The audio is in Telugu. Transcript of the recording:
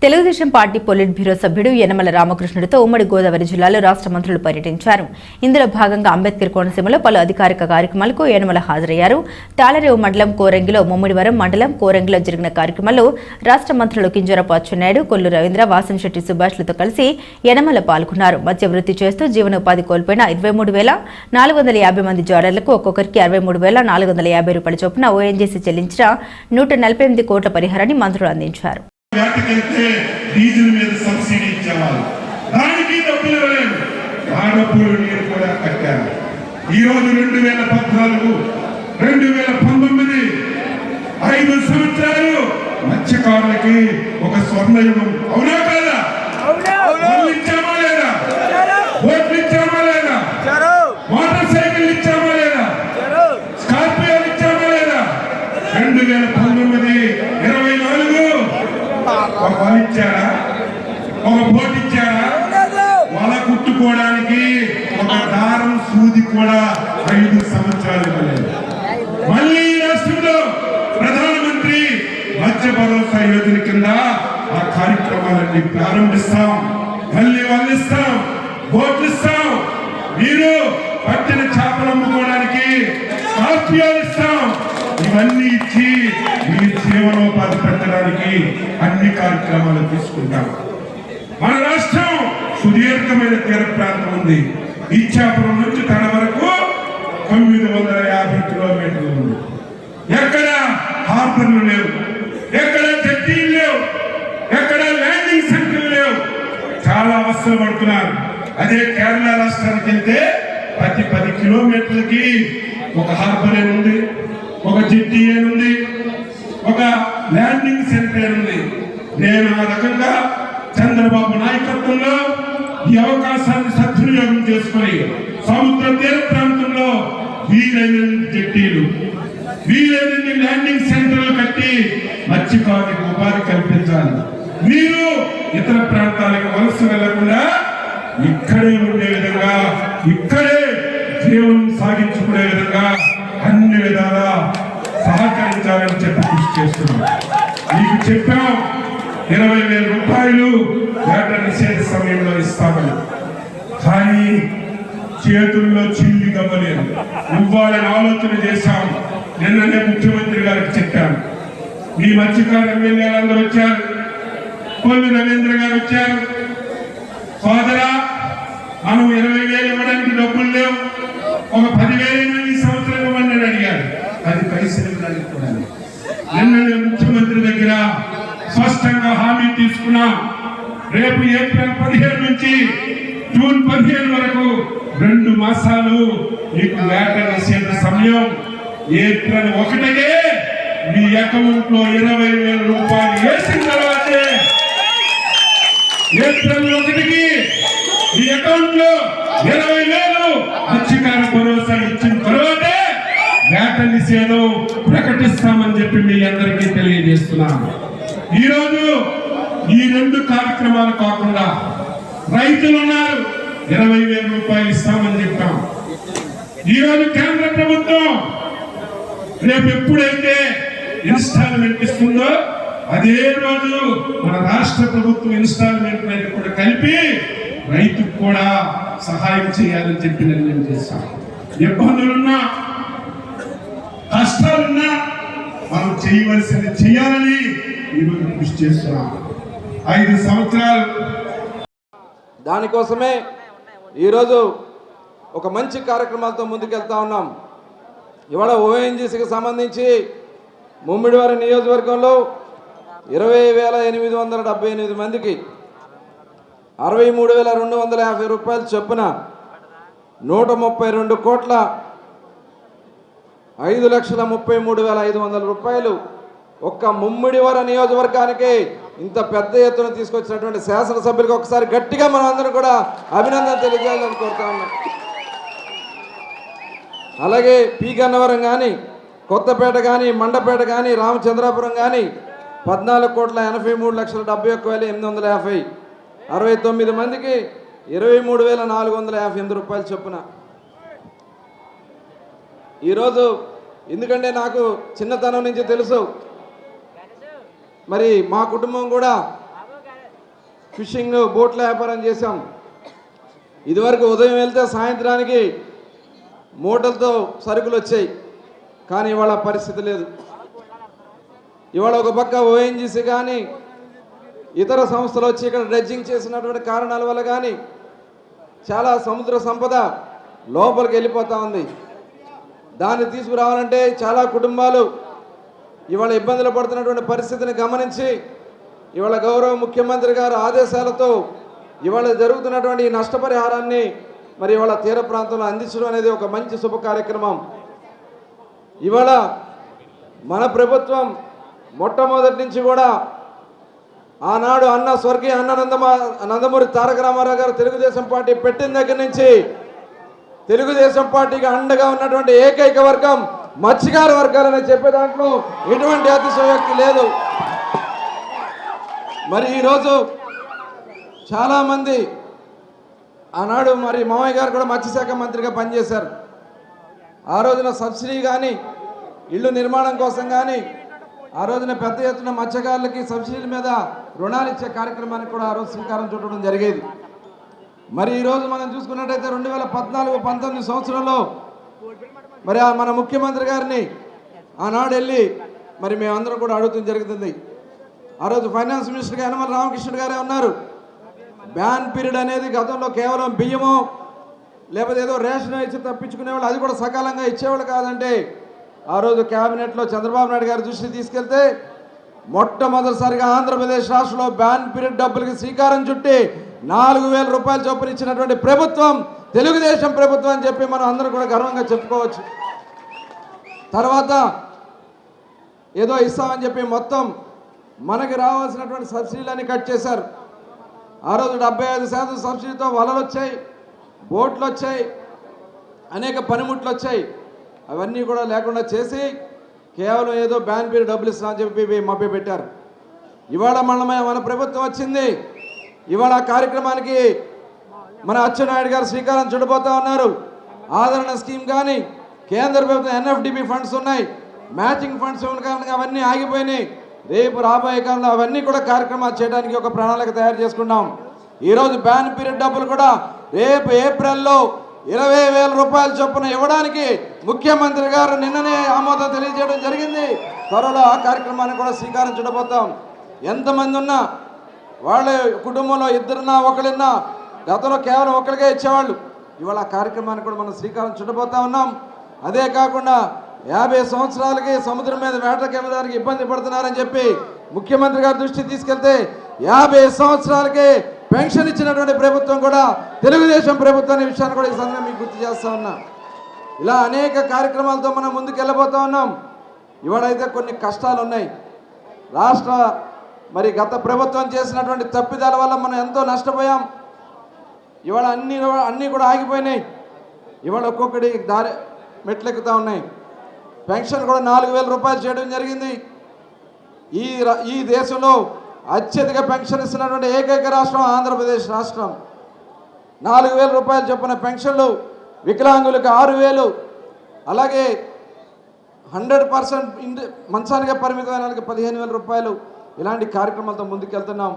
తెలుగుదేశం పార్టీ పొలిట్ బ్యూరో సభ్యుడు యనమల రామకృష్ణుడితో ఉమ్మడి గోదావరి జిల్లాలో రాష్ట్ర మంత్రులు పర్యటించారు. ఇందులో భాగంగా అంబేద్కర్ కోనసీమలో పలు అధికారిక కార్యక్రమాలకు యనమల హాజరయ్యారు. తాళరేవు మండలం కోరంగిలో, ముమ్మిడివరం మండలం కోరంగిలో జరిగిన కార్యక్రమాల్లో రాష్ట్ర మంత్రులు కింజరాపు అచ్చెన్నాయుడు, కొల్లు రవీంద్ర, వాసంశెట్టి సుభాష్లతో కలిసి యనమల పాల్గొన్నారు. మత్స్య వృత్తి చేస్తూ జీవనోపాధి కోల్పోయిన 23,450 మంది జాడర్లకు ఒక్కొక్కరికి 63,450 రూపాయల చొప్పున ఓఎన్జీసీ చెల్లించిన 148 కోట్ల పరిహారాన్ని మంత్రులు అందించారు. వేటకెళ్తే డీజిల్ మీద సబ్సిడీ ఇచ్చేవాళ్ళు, దానికి డబ్బులు ఇవ్వలేదు. ఆ డబ్బులు నేను కూడా కట్టాను. ఈరోజు 2014, 2019 5 సంవత్సరాలు మత్స్యకారులకి ఒక స్వర్ణయుగం. అవునా కదా? ఇచ్చామా లేదా? ఓట్లు ఇచ్చామా లేదా? మోటార్ సైకిల్ ఇచ్చామా లేదా? స్కార్పియోలు ఇచ్చామా లేదా? 2019, 24 ఒక వల ఇచ్చారా? ఒక బోట్ ఇచ్చారా? వల కుట్టుకోవడానికి ఒక దారం సూది కూడా 5 సంవత్సరాలు ఇవ్వలేదు. మళ్ళీ ఈ రాష్ట్రంలో ప్రధానమంత్రి మత్స్య భరోసా యోజన కింద ఆ కార్యక్రమాలన్నీ ప్రారంభిస్తాం. మళ్ళీ వాళ్ళు ఇస్తాం, బోట్లు ఇస్తాం. మీరు పట్టిన చేపలు అమ్ముకోవడానికి స్కార్పియోలు ఇస్తాం. ఇవన్నీ ఇచ్చి మీ జీవనోపాధి పెట్టడానికి అన్ని కార్యక్రమాలు తీసుకుంటాం. మన రాష్ట్రం సుదీర్ఘమైన తీర ప్రాంతం ఉంది. ఇచ్చాపురం నుంచి తన వరకు 950 కిలోమీటర్లు ఉంది. ఎక్కడ హార్బర్లు లేవు, ఎక్కడ జట్టీలు లేవు, ఎక్కడ ల్యాండింగ్ సెంటర్లు లేవు. చాలా అవసరం పడుతున్నారు. అదే కేరళ రాష్ట్రానికి వెళ్తే ప్రతి 10 కిలోమీటర్లకి ఒక హార్బర్ ఉంది, ఒక జెట్టి ఉంది, ఒక ల్యాండింగ్ సెంటర్ ఉంది. నేను ఆ రకంగా చంద్రబాబు నాయకత్వంలో ఈ అవకాశాన్ని సద్వినియోగం చేసుకుని సముద్ర తీర ప్రాంతంలో వీలైనన్ని జెట్టీలు, వీలైనన్ని ల్యాండింగ్ సెంటర్లు కట్టి మత్స్యకారులకు ఉపాధి కల్పించాలి. మీరు ఇతర ప్రాంతాలకు వలస వెళ్లకుండా ఇక్కడే ఉండే విధంగా, ఇక్కడే జీవనం సాగించుకునే విధంగా అన్ని విధాలా సహకరించాలని చెప్పి కృషి చేస్తున్నాం. మీకు చెప్పాం 20,000 రూపాయలు వేట నిషేధ సమయంలో ఇస్తామని. కానీ చేతుల్లో చిల్లి గవ్వలేదు. ఇవ్వాలని ఆలోచన చేశాం. నిన్ననే ముఖ్యమంత్రి గారికి చెప్పాను. మీ మత్స్యకారు ఎమ్మెల్యేలందరూ వచ్చారు, కొల్లు రవీంద్ర గారు వచ్చారు. సోదరా, మనం 20,000 ఇవ్వడానికి డబ్బులు లేవు, ఒక 10,000 ఈ సంవత్సరం ఇవ్వమని అడిగారు. అది పైసలు కూడా నిన్న ముఖ్యమంత్రి దగ్గర స్పష్టంగా హామీ తీసుకున్నాం. రేపు ఏప్రిల్ 15 నుంచి జూన్ 15 వరకు 2 మాసాలు మీకు వేట నిషేధ సమయం. ఏప్రిల్ 1కే మీ అకౌంట్ లో 20,000 రూపాయలు వేసిన తర్వాతే, ఏప్రిల్ 1కి మీ అకౌంట్ లో 20,000 మత్స్యకార భరోసా ఇచ్చిన తర్వాతే వేట నిషేధం ప్రకటిస్తామని చెప్పి మీ అందరికీ తెలియజేస్తున్నాను. ఈరోజు ఈ 2 కార్యక్రమాలు కాకుండా రైతులు ఉన్నారు, 20,000 రూపాయలు ఇస్తామని చెప్పాం. ఈరోజు కేంద్ర ప్రభుత్వం రేపు ఎప్పుడైతే ఇన్స్టాల్మెంట్ ఇస్తుందో అదే రోజు మన రాష్ట్ర ప్రభుత్వం ఇన్స్టాల్మెంట్ కూడా కలిపి రైతుకు కూడా సహాయం చేయాలని చెప్పి నిర్ణయం చేశాం. ఇబ్బందులున్నా, కష్టాలున్నా మనం చేయవలసింది చేయాలని ఈరోజు కృషి చేస్తున్నాం. 5 సంవత్సరాలు దానికోసమే ఈరోజు ఒక మంచి కార్యక్రమాలతో ముందుకెళ్తా ఉన్నాం. ఇవాళ ఓఎన్జీసీకి సంబంధించి ముమ్మిడివరం నియోజకవర్గంలో 20,878 మందికి 63,250 రూపాయలు చొప్పున 132 కోట్ల 5,33,500 రూపాయలు ఒక్క ముమ్మిడివరం నియోజకవర్గానికి ఇంత పెద్ద ఎత్తున తీసుకొచ్చినటువంటి శాసనసభ్యులకు ఒకసారి గట్టిగా మనం అందరం కూడా అభినందన తెలియజేయాలని కోరుతా ఉన్నాం. అలాగే పి గన్నవరం కానీ, కొత్తపేట కానీ, మండపేట కానీ, రామచంద్రాపురం కానీ 14,83,71,850 69 మందికి 23,458 రూపాయలు చొప్పున. ఈరోజు ఎందుకంటే నాకు చిన్నతనం నుంచి తెలుసు, మరి మా కుటుంబం కూడా ఫిషింగ్ బోట్ల వ్యాపారం చేశాం. ఇదివరకు ఉదయం వెళ్తే సాయంత్రానికి మూటలతో సరుకులు వచ్చాయి. కానీ ఇవాళ పరిస్థితి లేదు. ఇవాళ ఒక పక్క ఓఎన్జీసీ కానీ ఇతర సంస్థలు వచ్చి ఇక్కడ డ్రెడ్జింగ్ చేసినటువంటి కారణాల వల్ల కానీ చాలా సముద్ర సంపద లోపలికి వెళ్ళిపోతూ ఉంది. దాన్ని తీసుకురావాలంటే చాలా కుటుంబాలు ఇవాళ ఇబ్బందులు పడుతున్నటువంటి పరిస్థితిని గమనించి ఇవాళ గౌరవ ముఖ్యమంత్రి గారు ఆదేశాలతో ఇవాళ జరుగుతున్నటువంటి ఈ నష్టపరిహారాన్ని మరి ఇవాళ తీర ప్రాంతంలో అందించడం అనేది ఒక మంచి శుభ కార్యక్రమం. ఇవాళ మన ప్రభుత్వం మొట్టమొదటి నుంచి కూడా ఆనాడు స్వర్గీయ నందమూరి తారక రామారావు గారు తెలుగుదేశం పార్టీ పెట్టిన దగ్గర నుంచి తెలుగుదేశం పార్టీకి అండగా ఉన్నటువంటి ఏకైక వర్గం మత్స్యకార వర్గాలని చెప్పే దాంట్లో ఎటువంటి అతిశయోక్తి లేదు. మరి ఈరోజు చాలామంది ఆనాడు మరి మామయ్య గారు కూడా మత్స్యశాఖ మంత్రిగా పనిచేశారు. ఆ రోజున సబ్సిడీ కానీ ఇళ్ళు నిర్మాణం కోసం కానీ ఆ రోజున పెద్ద ఎత్తున మత్స్యకారులకి సబ్సిడీల మీద రుణాలు ఇచ్చే కార్యక్రమానికి కూడా ఆ రోజు శ్రీకారం చుట్టడం జరిగేది. మరి ఈరోజు మనం చూసుకున్నట్టయితే 2014-19 సంవత్సరంలో మరి మన ముఖ్యమంత్రి గారిని ఆనాడు వెళ్ళి మరి మేమందరం కూడా అడుగుతుంది జరుగుతుంది. ఆ రోజు ఫైనాన్స్ మినిస్టర్గా యనమల రామకృష్ణుడు గారే ఉన్నారు. బ్యాన్ పీరియడ్ అనేది గతంలో కేవలం బియ్యమో లేకపోతే ఏదో రేషన్ ఇచ్చి తప్పించుకునేవాళ్ళు, అది కూడా సకాలంగా ఇచ్చేవాళ్ళు కాదంటే ఆ రోజు క్యాబినెట్లో చంద్రబాబు నాయుడు గారి దృష్టికి తీసుకెళ్తే మొట్టమొదటిసారిగా ఆంధ్రప్రదేశ్ రాష్ట్రంలో బ్యాన్ పీరియడ్ డబ్బులకి శ్రీకారం చుట్టి 4,000 రూపాయలు చొప్పున ఇచ్చినటువంటి ప్రభుత్వం తెలుగుదేశం ప్రభుత్వం అని చెప్పి మనం అందరం కూడా గర్వంగా చెప్పుకోవచ్చు. తర్వాత ఏదో ఇస్తామని చెప్పి మొత్తం మనకి రావాల్సినటువంటి సబ్సిడీలన్నీ కట్ చేశారు. ఆ రోజు 75% సబ్సిడీతో వలలు వచ్చాయి, బోట్లు వచ్చాయి, అనేక పనిముట్లు వచ్చాయి. అవన్నీ కూడా లేకుండా చేసి కేవలం ఏదో బ్యాన్ పీరియడ్ డబ్బులు ఇస్తామని చెప్పి మభ్య పెట్టారు. ఇవాళ మన ప్రభుత్వం వచ్చింది. ఇవాళ ఆ కార్యక్రమానికి మన అచ్చెన్నాయుడు గారు శ్రీకారం చుట్టబోతా ఉన్నారు. ఆదరణ స్కీమ్ కానీ కేంద్ర ప్రభుత్వం ఎన్ఎఫ్డిబి ఫండ్స్ ఉన్నాయి, మ్యాచింగ్ ఫండ్స్ ఉన్న కారణంగా అవన్నీ ఆగిపోయినాయి. రేపు రాబోయే కాలంలో అవన్నీ కూడా కార్యక్రమాలు చేయడానికి ఒక ప్రణాళిక తయారు చేసుకున్నాం. ఈరోజు బ్యాన్ పీరియడ్ డబ్బులు కూడా రేపు ఏప్రిల్లో 20,000 రూపాయల చొప్పున ఇవ్వడానికి ముఖ్యమంత్రి గారు నిన్ననే ఆమోదం తెలియజేయడం జరిగింది. త్వరలో ఆ కార్యక్రమాన్ని కూడా శ్రీకారం చుట్టబోతాం. ఎంతమంది ఉన్నా వాళ్ళ కుటుంబంలో ఇద్దరున్నా ఒకళ్ళున్నా గతంలో కేవలం ఒకరికే ఇచ్చేవాళ్ళు. ఇవాళ ఆ కార్యక్రమాన్ని కూడా మనం శ్రీకారం చుట్టబోతా ఉన్నాం. అదే కాకుండా 50 సంవత్సరాలకి సముద్రం మీద వేటకి వెళ్ళడానికి ఇబ్బంది పడుతున్నారని చెప్పి ముఖ్యమంత్రి గారి దృష్టికి తీసుకెళ్తే 50 సంవత్సరాలకి పెన్షన్ ఇచ్చినటువంటి ప్రభుత్వం కూడా తెలుగుదేశం ప్రభుత్వం అనే విషయాన్ని కూడా ఈ సందర్భంగా మీకు గుర్తు చేస్తా ఉన్నా. ఇలా అనేక కార్యక్రమాలతో మనం ముందుకు వెళ్ళబోతా ఉన్నాం. ఇవాళైతే కొన్ని కష్టాలు ఉన్నాయి. రాష్ట్ర మరి గత ప్రభుత్వం చేసినటువంటి తప్పిదాల వల్ల మనం ఎంతో నష్టపోయాం. ఇవాళ అన్నీ కూడా ఆగిపోయినాయి. ఇవాళ ఒక్కొక్కటి దారి మెట్లెక్కుతూ ఉన్నాయి. పెన్షన్ కూడా 4,000 రూపాయలు చేయడం జరిగింది. ఈ దేశంలో అత్యధిక పెన్షన్ ఇస్తున్నటువంటి ఏకైక రాష్ట్రం ఆంధ్రప్రదేశ్ రాష్ట్రం. 4,000 రూపాయలు చొప్పున పెన్షన్లు, వికలాంగులకు 6,000, అలాగే 100% మంచానికే పరిమితమైన 15,000 రూపాయలు. ఇలాంటి కార్యక్రమాలతో ముందుకెళ్తున్నాం.